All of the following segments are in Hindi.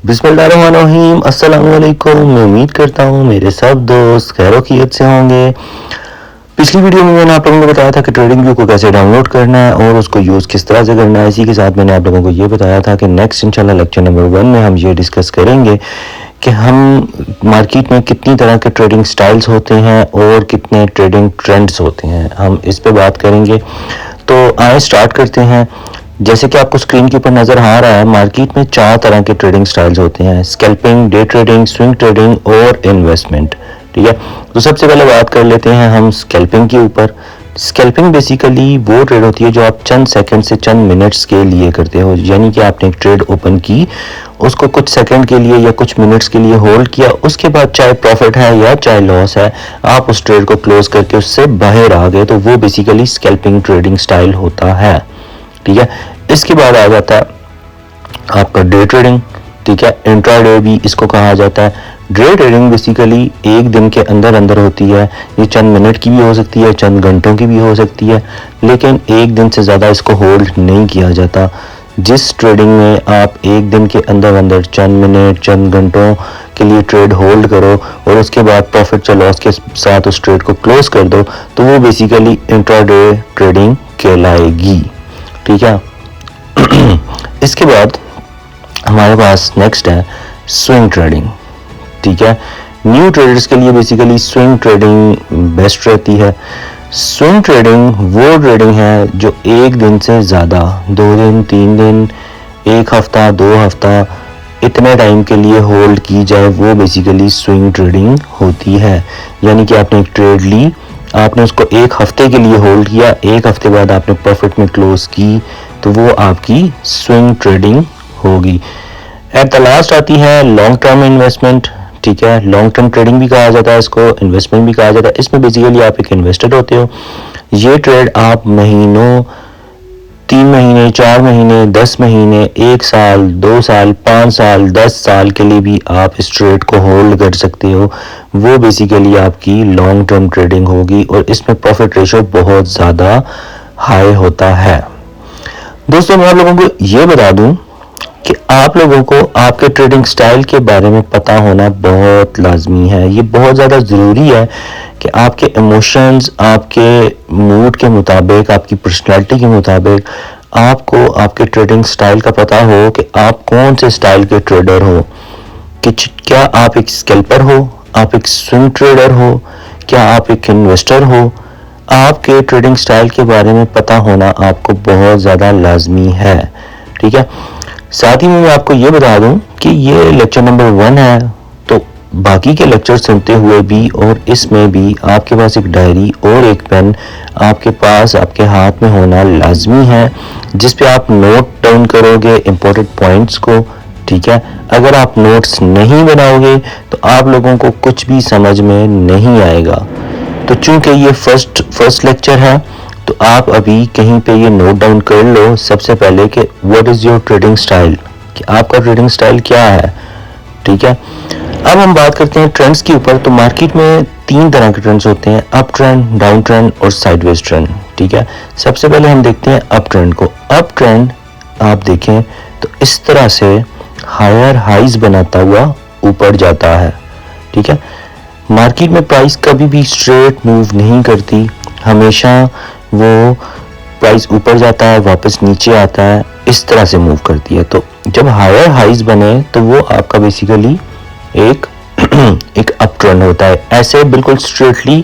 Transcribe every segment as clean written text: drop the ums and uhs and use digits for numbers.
बिस्मिल्लाहिर्रहमानिर्रहीम। अस्सलाम वालेकुम। मैं उम्मीद करता हूँ मेरे सब दोस्त खैर-ओ-खैरियत से होंगे। पिछली वीडियो में मैंने आप लोगों को बताया था कि ट्रेडिंग व्यू को कैसे डाउनलोड करना है और उसको यूज़ किस तरह से करना है। इसी के साथ मैंने आप लोगों को ये बताया था कि नेक्स्ट इंशाल्लाह लेक्चर नंबर 1 में हम ये डिस्कस करेंगे कि हम मार्केट में कितनी तरह के ट्रेडिंग स्टाइल्स होते हैं और कितने ट्रेडिंग ट्रेंड्स होते हैं, हम इस पे बात करेंगे। तो आइए स्टार्ट करते हैं। जैसे कि आपको स्क्रीन के ऊपर नज़र आ रहा है, मार्केट में 4 तरह के ट्रेडिंग स्टाइल्स होते हैं: scalping, day trading, swing trading और इन्वेस्टमेंट। ठीक है, तो सबसे पहले बात कर लेते हैं हम स्कैल्पिंग के ऊपर। स्कैल्पिंग बेसिकली वो ट्रेड होती है जो आप चंद सेकंड से चंद मिनट्स के लिए करते हो, यानी कि आपने एक ट्रेड ओपन की, उसको कुछ सेकंड के लिए या कुछ मिनट्स के लिए होल्ड किया, उसके बाद चाहे प्रॉफिट है या चाहे लॉस है, आप उस ट्रेड को क्लोज करके उससे बाहर आ गए, तो वो बेसिकली स्कैल्पिंग ट्रेडिंग स्टाइल होता है। ठीक है, इसके बाद आ जाता है आपका डे ट्रेडिंग। ठीक है, इंट्राडे भी इसको कहा जाता है। डे ट्रेडिंग बेसिकली एक दिन के अंदर अंदर होती है, ये चंद मिनट की भी हो सकती है, चंद घंटों की भी हो सकती है, लेकिन एक दिन से ज़्यादा इसको होल्ड नहीं किया जाता। जिस ट्रेडिंग में आप एक दिन के अंदर अंदर चंद मिनट चंद घंटों के लिए ट्रेड होल्ड करो और उसके बाद प्रॉफिट या लॉस के साथ उस ट्रेड को क्लोज कर दो, तो वो बेसिकली इंट्राडे ट्रेडिंग कहलाएगी। ठीक है, इसके बाद हमारे पास नेक्स्ट है स्विंग ट्रेडिंग। ठीक है, न्यू ट्रेडर्स के लिए बेसिकली स्विंग ट्रेडिंग बेस्ट रहती है। स्विंग ट्रेडिंग वो ट्रेडिंग है जो एक दिन से ज़्यादा, 2 दिन 3 दिन, 1 हफ्ता 2 हफ्ता, इतने टाइम के लिए होल्ड की जाए, वो बेसिकली स्विंग ट्रेडिंग होती है। यानी कि आपने एक ट्रेड ली, आपने उसको 1 हफ्ते के लिए होल्ड किया, 1 हफ्ते बाद आपने प्रॉफिट में क्लोज की, तो वो आपकी स्विंग ट्रेडिंग होगी। एट द लास्ट आती है लॉन्ग टर्म इन्वेस्टमेंट। ठीक है, लॉन्ग टर्म ट्रेडिंग भी कहा जाता है इसको, इन्वेस्टमेंट भी कहा जाता है। इसमें बेसिकली आप एक इन्वेस्टर होते हो। ये ट्रेड आप महीनों, 3 महीने 4 महीने 10 महीने 1 साल 2 साल 5 साल 10 साल के लिए भी आप इस ट्रेड को होल्ड कर सकते हो। वो बेसिकली आपकी लॉन्ग टर्म ट्रेडिंग होगी और इसमें प्रॉफिट रेशो बहुत ज़्यादा हाई होता है। दोस्तों, मैं आप लोगों को ये बता दूं कि आप लोगों को आपके ट्रेडिंग स्टाइल के बारे में पता होना बहुत लाजमी है। ये बहुत ज़्यादा ज़रूरी है कि आपके इमोशंस, आपके मूड के मुताबिक, आपकी पर्सनैलिटी के मुताबिक आपको आपके ट्रेडिंग स्टाइल का पता हो कि आप कौन से स्टाइल के ट्रेडर हो। कि क्या आप एक स्कैल्पर हो, आप एक स्विंग ट्रेडर हो, क्या आप एक इन्वेस्टर हो। आपके ट्रेडिंग स्टाइल के बारे में पता होना आपको बहुत ज़्यादा लाजमी है। ठीक है, साथ ही में मैं आपको ये बता दूं कि ये लेक्चर नंबर 1 है, तो बाकी के लेक्चर सुनते हुए भी और इसमें भी आपके पास एक डायरी और एक पेन आपके पास, आपके हाथ में होना लाजमी है, जिस पे आप नोट डाउन करोगे इम्पोर्टेंट पॉइंट्स को। ठीक है, अगर आप नोट्स नहीं बनाओगे तो आप लोगों को कुछ भी समझ में नहीं आएगा। तो चूंकि ये फर्स्ट लेक्चर है, तो आप अभी कहीं पे ये नोट डाउन कर लो सबसे पहले कि what is your trading style, कि आपका ट्रेडिंग स्टाइल क्या है। ठीक है, अब हम बात करते हैं ट्रेंड्स के ऊपर। तो मार्केट में 3 तरह के ट्रेंड्स होते हैं: अप ट्रेंड, डाउन ट्रेंड और साइडवेज ट्रेंड। ठीक है, सबसे पहले हम देखते हैं अप ट्रेंड को। अप ट्रेंड आप देखें तो इस तरह से हायर हाइज बनाता हुआ ऊपर जाता है। ठीक है, मार्केट में प्राइस कभी भी स्ट्रेट मूव नहीं करती, हमेशा वो प्राइस ऊपर जाता है वापस नीचे आता है, इस तरह से मूव करती है। तो जब हायर हाइज बने तो वो आपका बेसिकली एक एक अप ट्रेंड होता है। ऐसे बिल्कुल स्ट्रेटली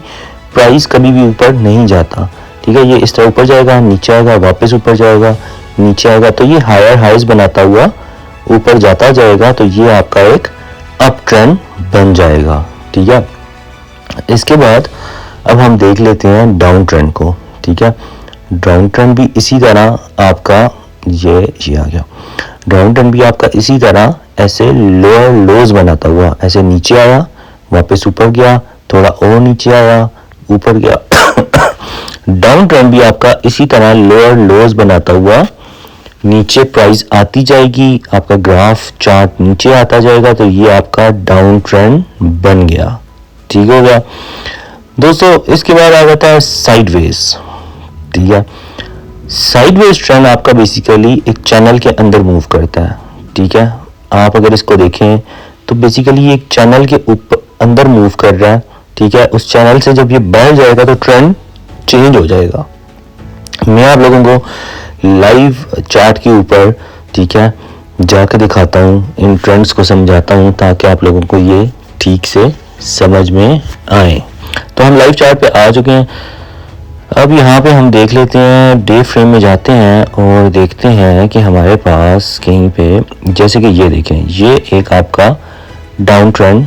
प्राइस कभी भी ऊपर नहीं जाता। ठीक है, ये इस तरह ऊपर जाएगा, नीचे आएगा, वापस ऊपर जाएगा, नीचे आएगा, तो ये हायर हाइज बनाता हुआ ऊपर जाता जाएगा, तो ये आपका एक अप ट्रेंड बन जाएगा। ठीक है, इसके बाद अब हम देख लेते हैं डाउन ट्रेंड को। ठीक है, डाउन ट्रेंड भी इसी तरह आपका ये आ गया। डाउन ट्रेंड भी आपका इसी तरह ऐसे लोअर लोज बनाता हुआ ऐसे नीचे आया, वापस ऊपर गया, थोड़ा और नीचे आया, ऊपर गया। डाउन ट्रेंड भी आपका इसी तरह लोअर लोज बनाता हुआ नीचे प्राइस आती जाएगी, आपका ग्राफ चार्ट नीचे आता जाएगा, तो ये आपका डाउन ट्रेंड बन गया। ठीक हो गया दोस्तों। इसके बाद आ जाता है साइडवेज। ठीक है, साइडवेज ट्रेंड आपका बेसिकली एक चैनल के अंदर मूव करता है। ठीक है, आप अगर इसको देखें तो बेसिकली एक चैनल के ऊपर अंदर मूव कर रहा है, ठीक है। उस चैनल से जब ये बढ़ जाएगा तो ट्रेंड चेंज हो जाएगा। मैं आप लोगों को लाइव चार्ट के ऊपर, ठीक है, जाकर दिखाता हूँ, इन ट्रेंड्स को समझाता हूँ ताकि आप लोगों को ये ठीक से समझ में आए। तो हम लाइव चार्ट पे आ चुके हैं। अब यहाँ पे हम देख लेते हैं, डे फ्रेम में जाते हैं और देखते हैं कि हमारे पास कहीं पे, जैसे कि ये देखें, ये एक आपका डाउन ट्रेंड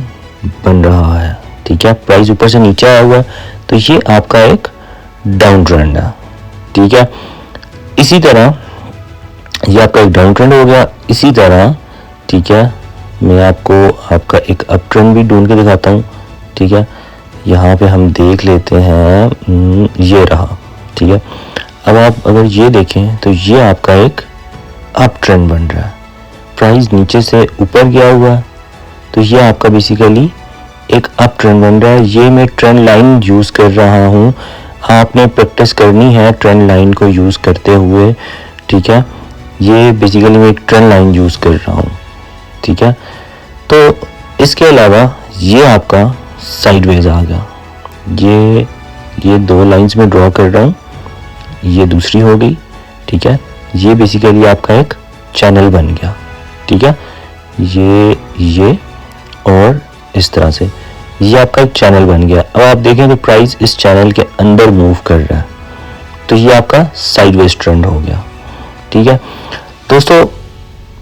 बन रहा है, ठीक है। प्राइस ऊपर से नीचे आया हुआ है तो ये आपका एक डाउन ट्रेंड है, ठीक है। इसी तरह ये आपका एक डाउन ट्रेंड हो गया। इसी तरह, ठीक है, मैं आपको आपका एक अप ट्रेंड भी ढूंढ के दिखाता हूँ, ठीक है। यहाँ पे हम देख लेते हैं, ये रहा, ठीक है। अब आप अगर ये देखें तो ये आपका एक अप ट्रेंड बन रहा है, प्राइस नीचे से ऊपर गया हुआ है तो ये आपका बेसिकली एक अप ट्रेंड बन रहा है। ये मैं ट्रेंड लाइन यूज़ कर रहा हूँ, आपने प्रैक्टिस करनी है ट्रेंड लाइन को यूज़ करते हुए, ठीक है। ये बेसिकली मैं एक ट्रेंड लाइन यूज़ कर रहा हूँ, ठीक है। तो इसके अलावा ये आपका साइडवेज आ गया, ये दो लाइंस में ड्रॉ कर रहा हूँ, ये दूसरी हो गई, ठीक है। ये बेसिकली आपका एक चैनल बन गया, ठीक है। ये और इस तरह से ये आपका एक चैनल बन गया। अब आप देखें तो प्राइस इस चैनल के अंदर मूव कर रहा है तो ये आपका साइडवेज ट्रेंड हो गया, ठीक है। दोस्तों,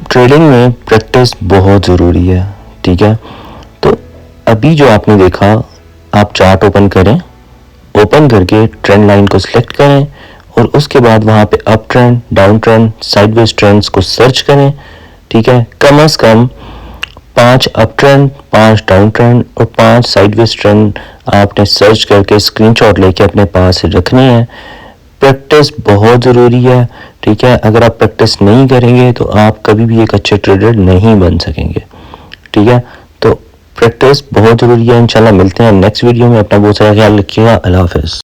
ट्रेडिंग में प्रैक्टिस बहुत ज़रूरी है, ठीक है। तो अभी जो आपने देखा, आप चार्ट ओपन करें, ओपन करके ट्रेंड लाइन को सिलेक्ट करें और उसके बाद वहाँ पे up trend, down trend, sideways trends को सर्च करें, ठीक है। कम से कम 5 अप ट्रेंड, 5 डाउन ट्रेंड और 5 साइडवेज ट्रेंड आपने सर्च करके स्क्रीनशॉट लेके अपने पास रखनी है। प्रैक्टिस बहुत ज़रूरी है, ठीक है। अगर आप प्रैक्टिस नहीं करेंगे तो आप कभी भी एक अच्छे ट्रेडर नहीं बन सकेंगे, ठीक है। तो प्रैक्टिस बहुत ज़रूरी है। इंशाल्लाह मिलते हैं नेक्स्ट वीडियो में। अपना बहुत सारा ख्याल रखिएगा। अल्लाह हाफ़िज़।